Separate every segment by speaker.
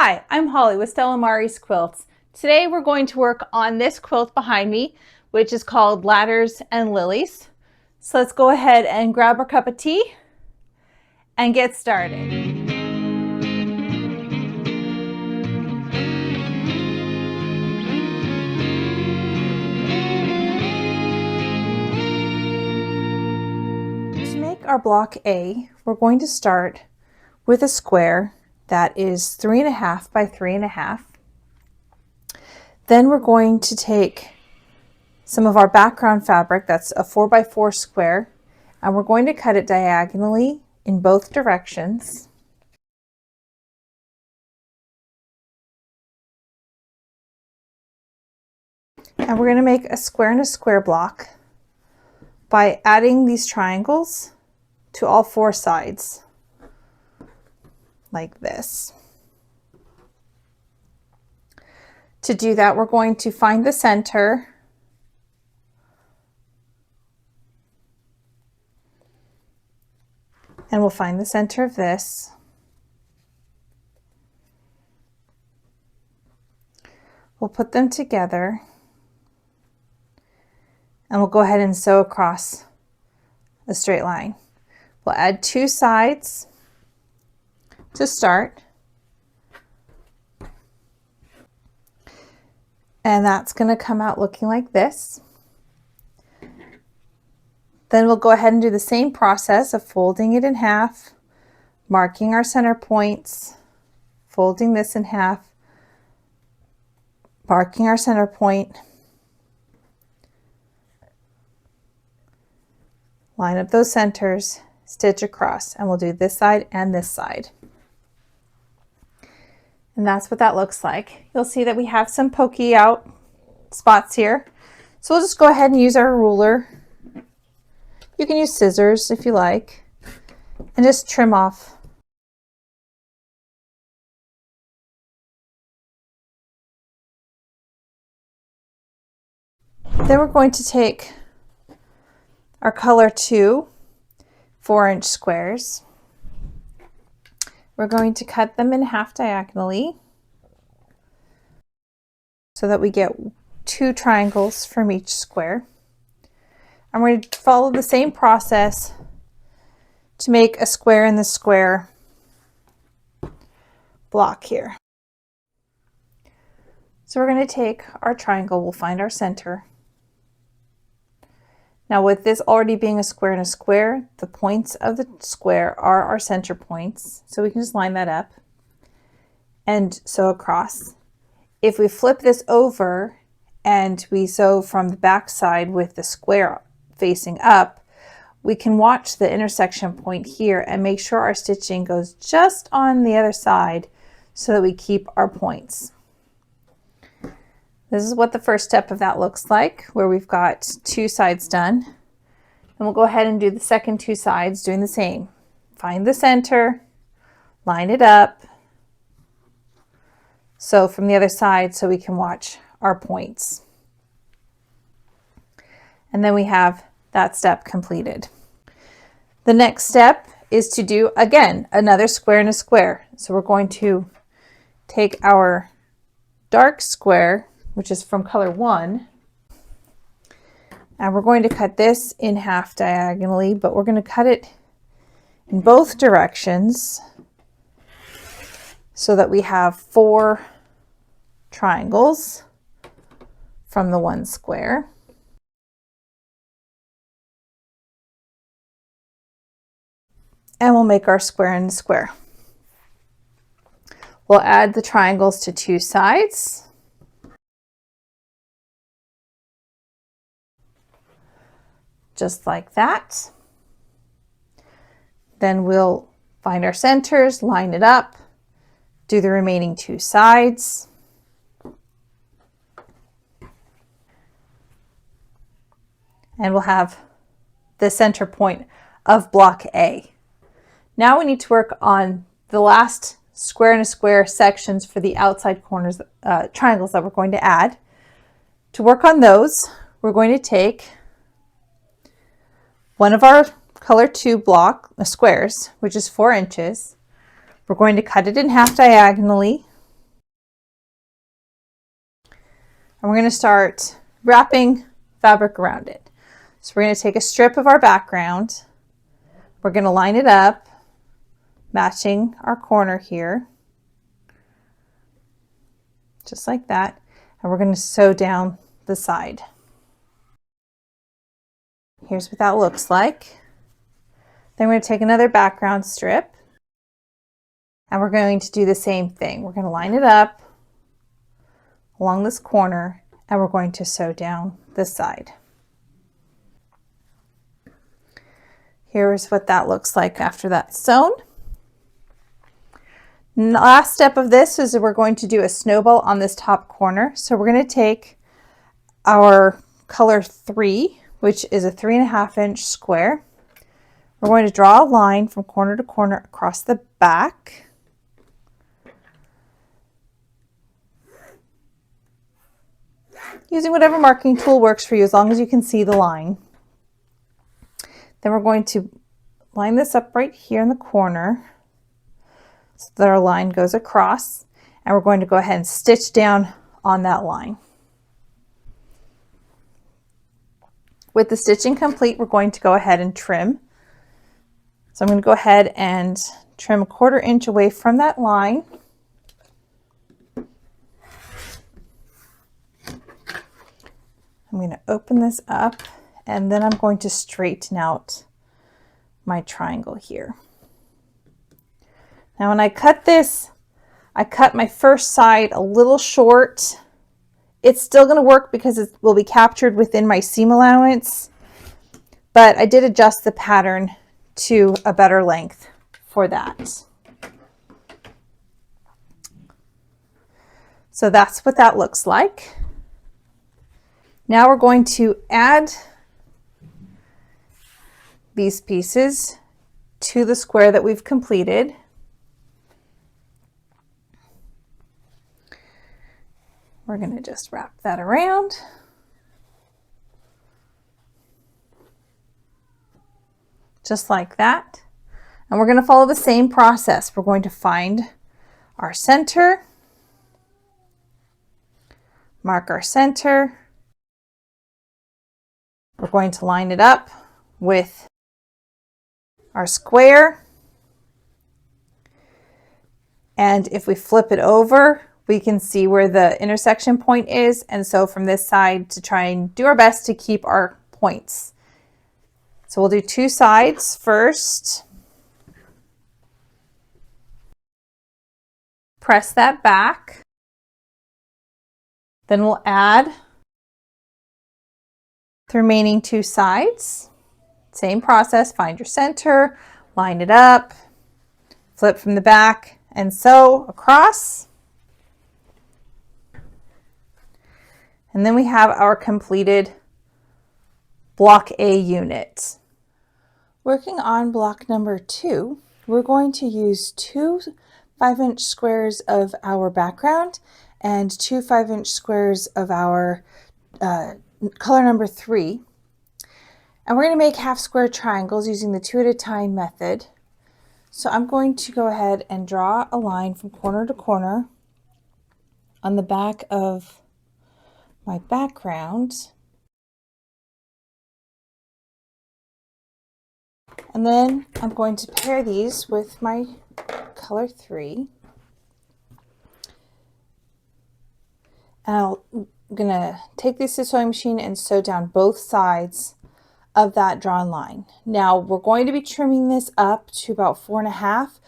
Speaker 1: Hi, I'm Holly with Stella Mari's Quilts. Today we're going to work on this quilt behind me, which is called Ladders and Lilies. So let's go ahead and grab our cup of tea and get started. To make our block A, we're going to start with a square that is 3.5 by 3.5. Then we're going to take some of our background fabric, that's a 4 by 4 square, and we're going to cut it diagonally in both directions. And we're going to make a square and a square block by adding these triangles to all 4 sides, like this. To do that, we're going to find the center and we'll find the center of this. We'll put them together and we'll go ahead and sew across a straight line. We'll add 2 sides to start. And that's going to come out looking like this. Then we'll go ahead and do the same process of folding it in half, marking our center points, folding this in half, marking our center point, line up those centers, stitch across, and we'll do this side and this side. And that's what that looks like. You'll see that we have some pokey out spots here. So we'll just go ahead and use our ruler. You can use scissors if you like, and just trim off. Then we're going to take our color 2 4-inch squares. We're going to cut them in half diagonally so that we get 2 triangles from each square. And we're going to follow the same process to make a square in the square block here. So we're going to take our triangle, we'll find our center. Now with this already being a square and a square, the points of the square are our center points. So we can just line that up and sew across. If we flip this over and we sew from the back side with the square facing up, we can watch the intersection point here and make sure our stitching goes just on the other side so that we keep our points. This is what the first step of that looks like, where we've got 2 sides done. And we'll go ahead and do the second 2 sides doing the same. Find the center, line it up, sew from the other side so we can watch our points. And then we have that step completed. The next step is to do, again, another square and a square. So we're going to take our dark square, which is from color 1, and we're going to cut this in half diagonally, but we're going to cut it in both directions so that we have 4 triangles from the 1 square. And we'll make our square and square. We'll add the triangles to 2 sides. Just like that. Then we'll find our centers, line it up, do the remaining 2 sides. And we'll have the center point of block A. Now we need to work on the last square and a square sections for the outside corners, triangles that we're going to add. To work on those, we're going to take one of our color 2 squares, which is 4 inches. We're going to cut it in half diagonally and we're going to start wrapping fabric around it. So we're going to take a strip of our background. We're going to line it up, matching our corner here, just like that. And we're going to sew down the side. Here's what that looks like. Then we're going to take another background strip, and we're going to do the same thing. We're going to line it up along this corner, and we're going to sew down this side. Here's what that looks like after that's sewn. And the last step of this is that we're going to do a snowball on this top corner. So we're going to take our color 3, which is a 3.5 inch square. We're going to draw a line from corner to corner across the back. Using whatever marking tool works for you, as long as you can see the line. Then we're going to line this up right here in the corner so that our line goes across, and we're going to go ahead and stitch down on that line. With the stitching complete, we're going to go ahead and trim. So I'm going to go ahead and trim 1/4 inch away from that line. I'm going to open this up, and then I'm going to straighten out my triangle here. Now when I cut this, I cut my first side a little short. It's still going to work because it will be captured within my seam allowance, but I did adjust the pattern to a better length for that. So that's what that looks like. Now we're going to add these pieces to the square that we've completed. We're going to just wrap that around. Just like that. And we're going to follow the same process. We're going to find our center, mark our center. We're going to line it up with our square. And if we flip it over, we can see where the intersection point is. And so from this side, to try and do our best to keep our points. So we'll do 2 sides first. Press that back. Then we'll add the remaining 2 sides. Same process, find your center, line it up, flip from the back, and sew across. And then we have our completed block A unit. Working on block number 2, we're going to use 2 5-inch squares of our background and 2 5-inch squares of our color number 3. And we're going to make half square triangles using the 2 at a time method. So I'm going to go ahead and draw a line from corner to corner on the back of my background. And then I'm going to pair these with my color 3. And I'm going to take this to the sewing machine and sew down both sides of that drawn line. Now we're going to be trimming this up to about 4.5,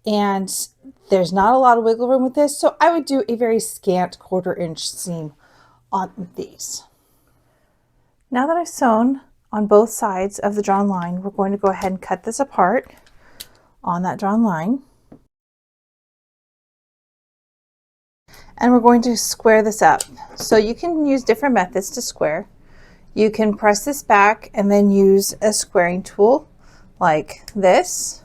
Speaker 1: and there's not a lot of wiggle room with this, so I would do a very scant 1/4 inch seam on these. Now that I've sewn on both sides of the drawn line, we're going to go ahead and cut this apart on that drawn line. And we're going to square this up. So you can use different methods to square. You can press this back and then use a squaring tool like this,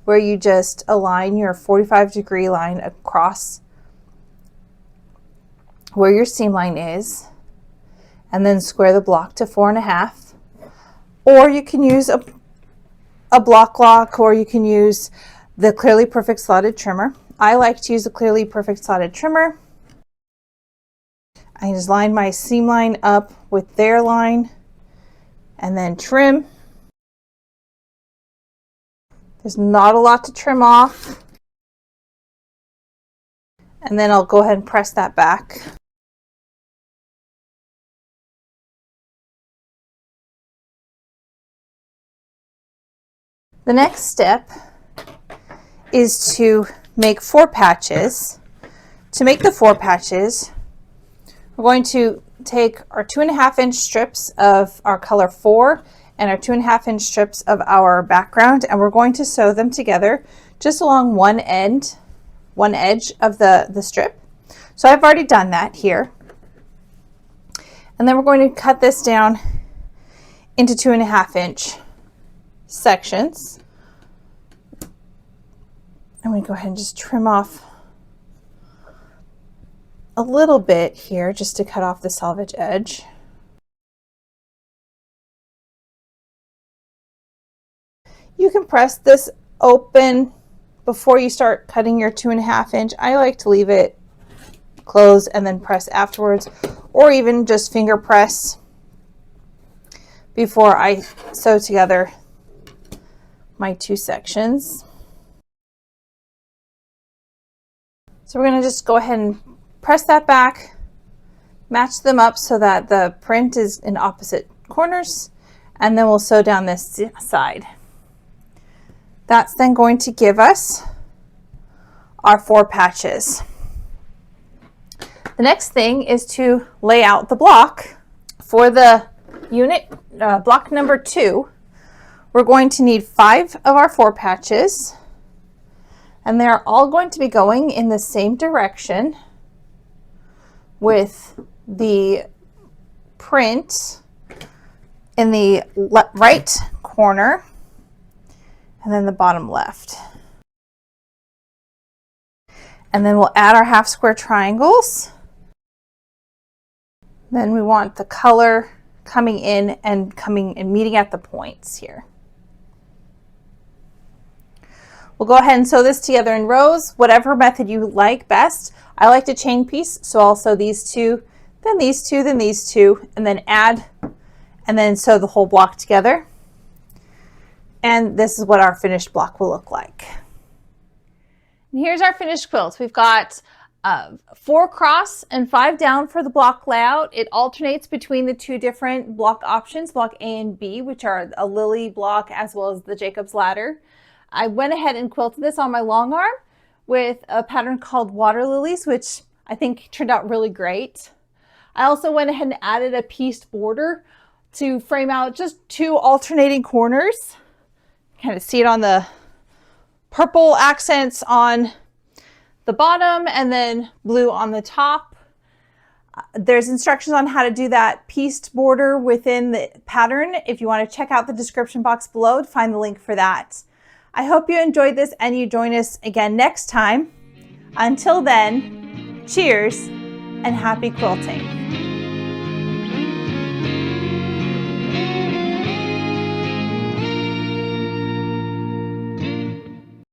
Speaker 1: where you just align your 45-degree line across where your seam line is, and then square the block to 4.5. Or you can use a block lock, or you can use the Clearly Perfect slotted trimmer. I like to use the Clearly Perfect slotted trimmer. I just line my seam line up with their line and then trim. There's not a lot to trim off. And then I'll go ahead and press that back. The next step is to make 4 patches. To make the 4 patches, we're going to take our 2.5-inch strips of our color 4 and our 2.5-inch strips of our background, and we're going to sew them together just along one edge of the strip. So I've already done that here. And then we're going to cut this down into 2.5-inch sections. I'm going to go ahead and just trim off a little bit here just to cut off the selvage edge. You can press this open before you start cutting your 2.5-inch. I like to leave it closed and then press afterwards, or even just finger press before I sew together my 2 sections. So we're going to just go ahead and press that back, match them up so that the print is in opposite corners, and then we'll sew down this side. That's then going to give us our 4 patches. The next thing is to lay out the block. For the unit, block number 2, we're going to need 5 of our 4 patches, and they're all going to be going in the same direction with the print in the right corner and then the bottom left. And then we'll add our half square triangles. Then we want the color coming in and meeting at the points here. We'll go ahead and sew this together in rows, whatever method you like best. I like to chain piece, so I'll sew these 2, then these 2, then these 2, and then add, and then sew the whole block together. And this is what our finished block will look like. And here's our finished quilt. We've got 4 across and 5 down for the block layout. It alternates between the 2 different block options, block A and B, which are a lily block as well as the Jacob's ladder. I went ahead and quilted this on my long arm with a pattern called Water Lilies, which I think turned out really great. I also went ahead and added a pieced border to frame out just 2 alternating corners. Kind of see it on the purple accents on the bottom and then blue on the top. There's instructions on how to do that pieced border within the pattern. If you want to check out the description box below to find the link for that. I hope you enjoyed this and you join us again next time. Until then, cheers and happy quilting.